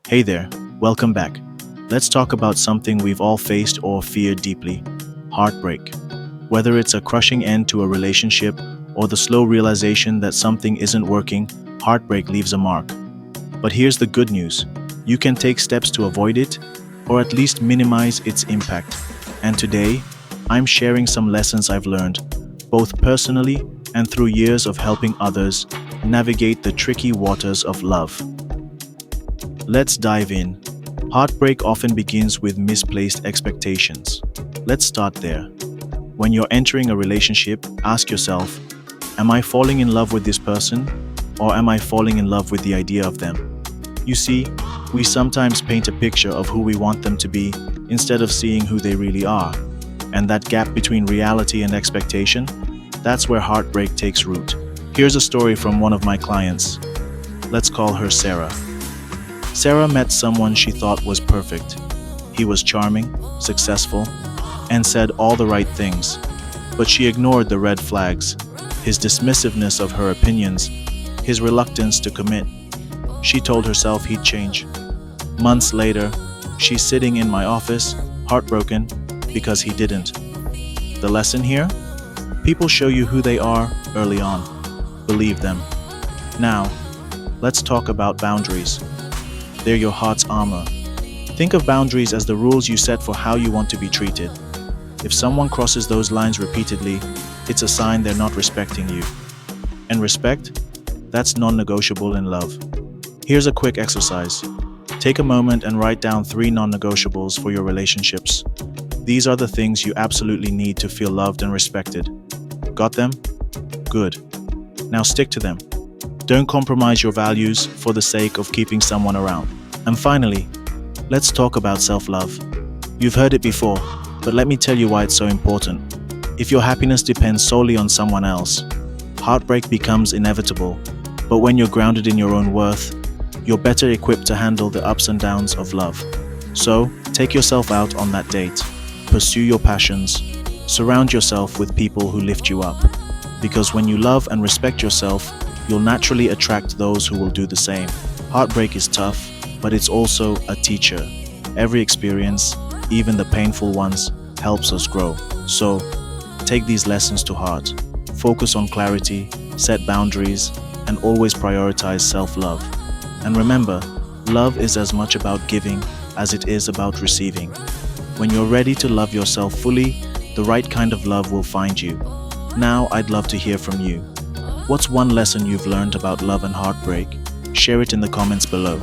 Hey there, welcome back. Let's talk about something we've all faced or feared deeply: heartbreak. Whether it's a crushing end to a relationship or the slow realization that something isn't working, heartbreak leaves a mark. But here's the good news: you can take steps to avoid it, or at least minimize its impact. And today, I'm sharing some lessons I've learned, both personally and through years of helping others navigate the tricky waters of love. Let's dive in. Heartbreak often begins with misplaced expectations. Let's start there. When you're entering a relationship, ask yourself, am I falling in love with this person, or am I falling in love with the idea of them? You see, we sometimes paint a picture of who we want them to be instead of seeing who they really are. And that gap between reality and expectation, that's where heartbreak takes root. Here's a story from one of my clients. Let's call her Sarah. Sarah met someone she thought was perfect. He was charming, successful, and said all the right things. But she ignored the red flags: his dismissiveness of her opinions, his reluctance to commit. She told herself he'd change. Months later, she's sitting in my office, heartbroken, because he didn't. The lesson here? People show you who they are early on. Believe them. Now, let's talk about boundaries. They're your heart's armor. Think of boundaries as the rules you set for how you want to be treated. If someone crosses those lines repeatedly, it's a sign they're not respecting you. And respect? That's non-negotiable in love. Here's a quick exercise. Take a moment and write down 3 non-negotiables for your relationships. These are the things you absolutely need to feel loved and respected. Got them? Good. Now stick to them. Don't compromise your values for the sake of keeping someone around. And finally, let's talk about self-love. You've heard it before, but let me tell you why it's so important. If your happiness depends solely on someone else, heartbreak becomes inevitable. But when you're grounded in your own worth, you're better equipped to handle the ups and downs of love. So, take yourself out on that date. Pursue your passions. Surround yourself with people who lift you up. Because when you love and respect yourself, you'll naturally attract those who will do the same. Heartbreak is tough, but it's also a teacher. Every experience, even the painful ones, helps us grow. So, take these lessons to heart. Focus on clarity, set boundaries, and always prioritize self-love. And remember, love is as much about giving as it is about receiving. When you're ready to love yourself fully, the right kind of love will find you. Now, I'd love to hear from you. What's one lesson you've learned about love and heartbreak? Share it in the comments below.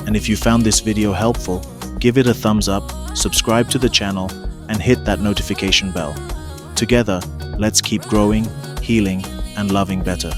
And if you found this video helpful, give it a thumbs up, subscribe to the channel, and hit that notification bell. Together, let's keep growing, healing, and loving better.